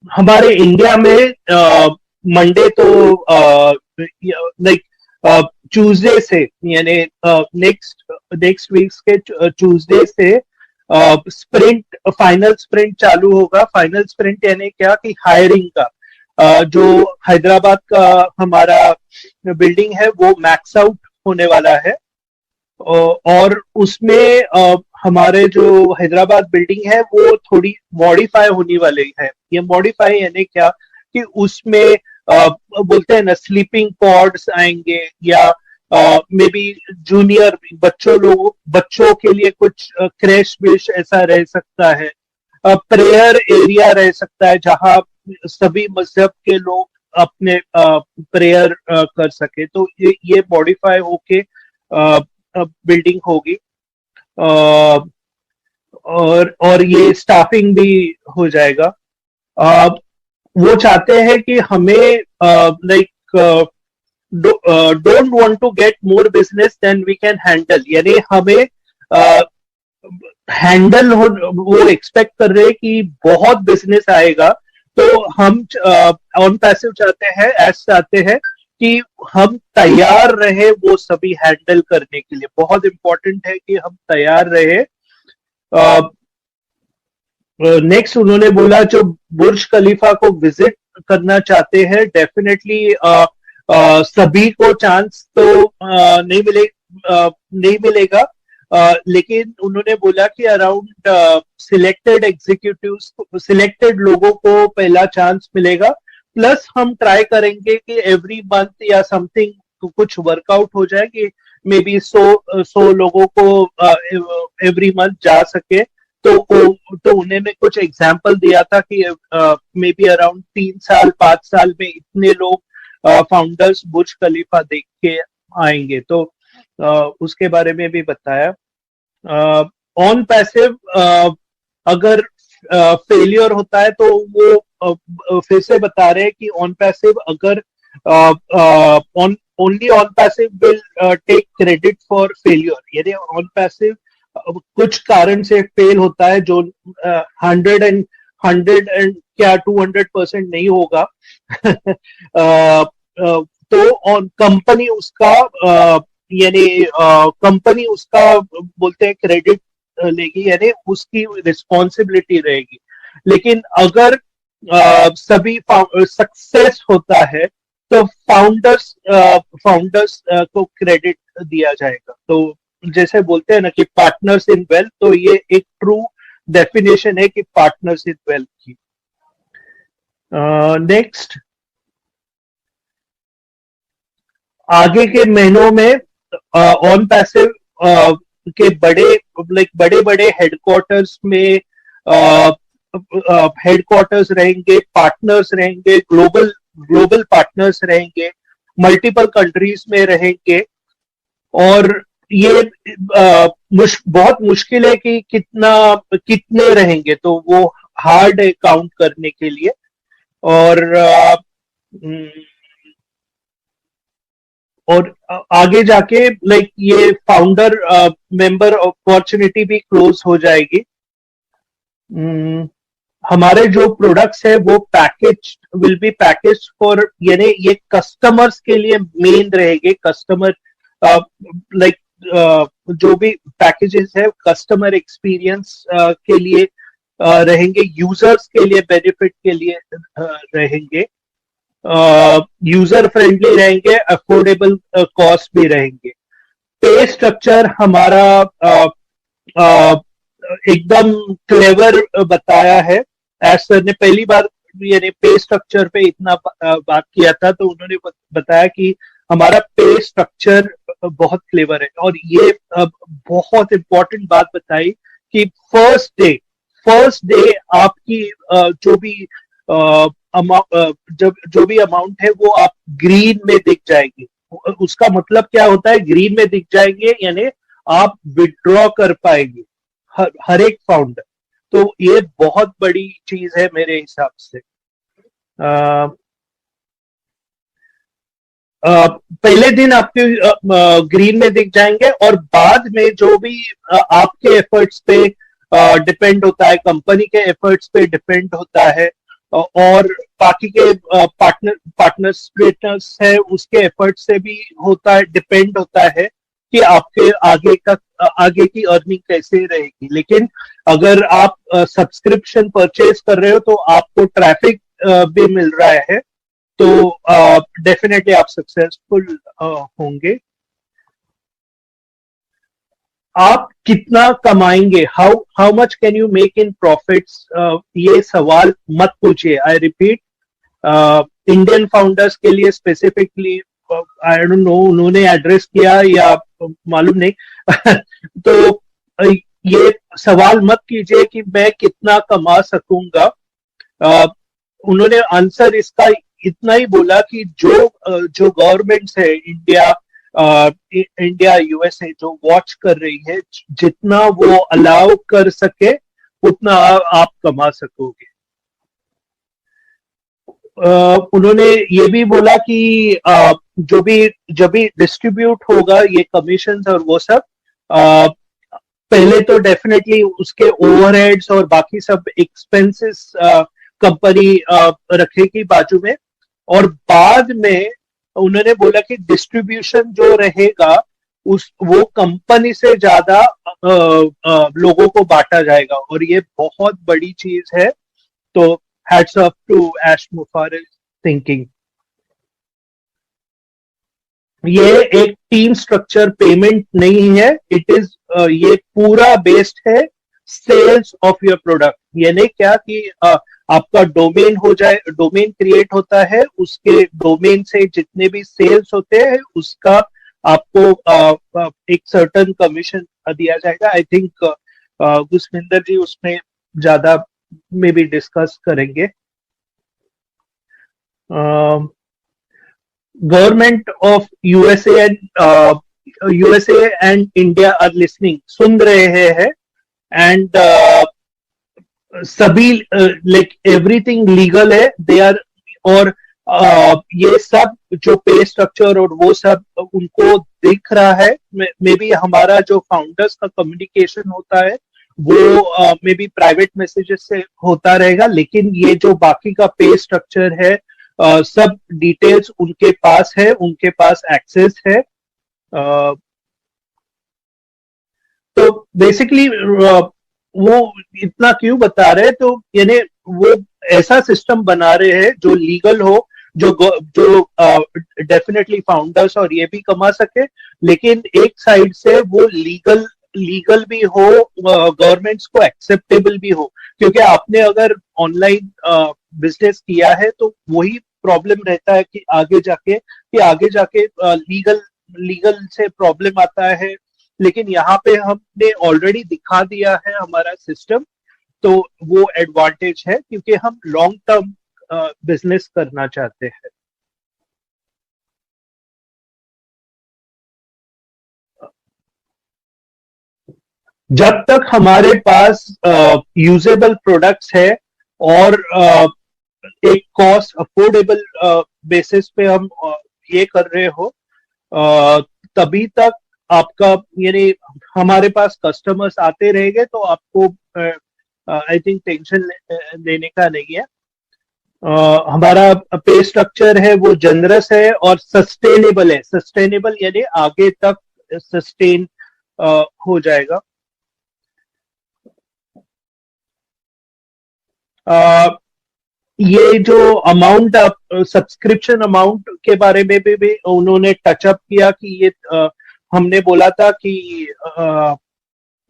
हमारे इंडिया में मंडे तो लाइक ट्यूसडे से, यानी नेक्स्ट नेक्स्ट वीक के ट्यूसडे से स्प्रिंट, फाइनल स्प्रिंट चालू होगा। फाइनल स्प्रिंट यानी क्या कि हायरिंग का जो हैदराबाद का हमारा बिल्डिंग है वो मैक्स आउट होने वाला है। और उसमें हमारे जो हैदराबाद बिल्डिंग है वो थोड़ी मॉडिफाई होने वाली है। ये मॉडिफाई यानी क्या कि उसमें बोलते हैं ना, स्लीपिंग पॉड्स आएंगे, या मे बी जूनियर बच्चों के लिए कुछ क्रैश विश ऐसा रह सकता है। प्रेयर एरिया रह सकता है जहां सभी मजहब के लोग अपने प्रेयर कर सके। तो ये मॉडिफाई होके बिल्डिंग होगी। और ये स्टाफिंग भी हो जाएगा। अ, वो चाहते हैं कि हमें like don't want to get more business than we can handle, यानी हमें हैंडल हो, वो एक्सपेक्ट कर रहे हैं कि बहुत बिजनेस आएगा। तो हम ऑन पैसिव चाहते हैं, एस चाहते हैं कि हम तैयार रहे वो सभी हैंडल करने के लिए। बहुत इंपॉर्टेंट है कि हम तैयार रहे। नेक्स्ट उन्होंने बोला जो बुर्ज खलीफा को विजिट करना चाहते हैं, डेफिनेटली सभी को चांस तो नहीं मिलेगा। लेकिन उन्होंने बोला कि अराउंड सिलेक्टेड एग्जीक्यूटिव्स, सिलेक्टेड लोगों को पहला चांस मिलेगा। प्लस हम ट्राई करेंगे कि एवरी मंथ या समथिंग कुछ वर्कआउट हो जाए कि मे बी 100 लोगों को एवरी मंथ जा सके। तो उन्होंने कुछ एग्जाम्पल दिया था कि मे बी अराउंड 3 साल 5 साल में इतने लोग फाउंडर्स बुर्ज खलीफा देख के आएंगे। तो उसके बारे में भी बताया। ऑन पैसिव अगर फेलियर होता है तो वो फिर से बता रहे हैं कि ऑन पैसिव अगर on only on passive will take credit for failure, यानी ऑन पैसिव कुछ कारण से फेल होता है जो 100 एंड क्या 200% नहीं होगा। तो ऑन कंपनी उसका यानी कंपनी उसका बोलते हैं क्रेडिट लेगी, यानी उसकी रिस्पॉन्सिबिलिटी रहेगी। लेकिन अगर सभी सक्सेस होता है तो फाउंडर्स को क्रेडिट दिया जाएगा। तो जैसे बोलते हैं ना कि पार्टनर्स इन वेल्थ, तो ये एक ट्रू डेफिनेशन है कि पार्टनर्स इन वेल्थ की। नेक्स्ट, आगे के महीनों में ऑन पैसिव के बड़े बड़े हेडक्वार्टर्स में हेडक्वार्टर्स रहेंगे, पार्टनर्स रहेंगे, ग्लोबल ग्लोबल पार्टनर्स रहेंगे, मल्टीपल कंट्रीज में रहेंगे। और ये बहुत मुश्किल है कि कितने रहेंगे, तो वो हार्ड है काउंट करने के लिए। और आगे जाके लाइक ये फाउंडर मेंबर अपॉर्चुनिटी भी क्लोज हो जाएगी। हमारे जो प्रोडक्ट्स है वो package will be package for, यानी ये कस्टमर्स के लिए मेन रहेंगे। कस्टमर लाइक जो भी पैकेजेस है कस्टमर एक्सपीरियंस के लिए रहेंगे, यूजर्स के लिए बेनिफिट के लिए रहेंगे, यूजर फ्रेंडली रहेंगे, अफोर्डेबल कॉस्ट भी रहेंगे। पे स्ट्रक्चर हमारा एकदम क्लेवर बताया है। एज सर ने पहली बार यानी पे स्ट्रक्चर पे इतना बात किया था, तो उन्होंने बताया कि हमारा पे स्ट्रक्चर बहुत क्लेवर है। और ये बहुत इंपॉर्टेंट बात बताई कि फर्स्ट डे आपकी जो भी जो भी अमाउंट है वो आप ग्रीन में दिख जाएगी। उसका मतलब क्या होता है, ग्रीन में दिख जाएंगे यानी आप विड्रॉ कर पाएंगे हर एक फाउंडर। तो ये बहुत बड़ी चीज है मेरे हिसाब से। पहले दिन आपके ग्रीन में दिख जाएंगे, और बाद में जो भी आपके एफर्ट्स पे डिपेंड होता है, कंपनी के एफर्ट्स पे डिपेंड होता है, और बाकी के पार्टनर्स है उसके एफर्ट से भी होता है, डिपेंड होता है कि आपके आगे की अर्निंग कैसे रहेगी। लेकिन अगर आप सब्सक्रिप्शन परचेज कर रहे हो तो आपको ट्रैफिक भी मिल रहा है, तो डेफिनेटली आप सक्सेसफुल होंगे। आप कितना कमाएंगे, how how much can you make in profits, ये सवाल मत पूछिए। आई रिपीट, इंडियन फाउंडर्स के लिए स्पेसिफिकली आई डोंट नो उन्होंने एड्रेस किया या मालूम नहीं तो ये सवाल मत कीजिए कि मैं कितना कमा सकूंगा। उन्होंने आंसर इसका इतना ही बोला कि जो गवर्नमेंट्स है इंडिया यूएसए जो वॉच कर रही है, जितना वो अलाउ कर सके उतना आप कमा सकोगे। उन्होंने ये भी बोला कि जब भी डिस्ट्रीब्यूट होगा ये कमीशन और वो सब, पहले तो डेफिनेटली उसके ओवरहेड्स और बाकी सब एक्सपेंसेस कंपनी रखेगी बाजू में, और बाद में उन्होंने बोला कि डिस्ट्रीब्यूशन जो रहेगा वो कंपनी से ज्यादा लोगों को बांटा जाएगा, और ये बहुत बड़ी चीज है। तो हैट्स ऑफ टू एश मुफारिस थिंकिंग। ये एक टीम स्ट्रक्चर पेमेंट नहीं है, इट इज ये पूरा बेस्ड है सेल्स ऑफ योर प्रोडक्ट। ये नहीं क्या कि आपका डोमेन हो जाए, डोमेन क्रिएट होता है, उसके डोमेन से जितने भी सेल्स होते हैं उसका आपको एक सर्टन कमीशन दिया जाएगा। आई थिंक गुसविंदर जी उसमें ज्यादा में भी डिस्कस करेंगे। Government of USA and India are listening, सुन रहे हैं, एंड सभी लाइक एवरीथिंग लीगल है दे आर, और ये सब जो पे स्ट्रक्चर और वो सब उनको दिख रहा है। मे बी हमारा जो फाउंडर्स का कम्युनिकेशन होता है वो मे बी प्राइवेट मैसेजेस से होता रहेगा, लेकिन ये जो बाकी का पे स्ट्रक्चर है सब डिटेल्स उनके पास है, उनके पास एक्सेस है। तो बेसिकली वो इतना क्यों बता रहे हैं, तो यानी वो ऐसा सिस्टम बना रहे हैं जो लीगल हो, जो डेफिनेटली फाउंडर्स और ये भी कमा सके, लेकिन एक साइड से वो लीगल भी हो, गवर्नमेंट्स को एक्सेप्टेबल भी हो। क्योंकि आपने अगर ऑनलाइन बिजनेस किया है तो वही प्रॉब्लम रहता है कि आगे जाके लीगल से प्रॉब्लम आता है। लेकिन यहाँ पे हमने ऑलरेडी दिखा दिया है हमारा सिस्टम, तो वो एडवांटेज है क्योंकि हम लॉन्ग टर्म बिजनेस करना चाहते हैं। जब तक हमारे पास यूजेबल प्रोडक्ट्स है और एक कॉस्ट अफोर्डेबल बेसिस पे हम ये कर रहे हो, तभी तक आपका यानी हमारे पास कस्टमर्स आते रहेंगे, तो आपको आई थिंक टेंशन लेने का नहीं है। हमारा पे स्ट्रक्चर है वो जनरस है और सस्टेनेबल है। सस्टेनेबल यानी आगे तक सस्टेन हो जाएगा। ये जो अमाउंट सब्सक्रिप्शन अमाउंट के बारे में भी उन्होंने टचअप किया कि ये हमने बोला था कि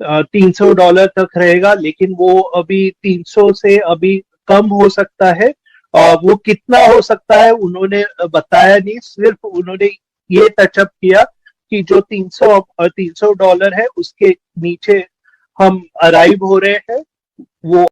$300 तक रहेगा, लेकिन वो अभी 300 से अभी कम हो सकता है। वो कितना हो सकता है उन्होंने बताया नहीं, सिर्फ उन्होंने ये टचअप किया कि जो $300 है उसके नीचे हम अराइव हो रहे हैं, वो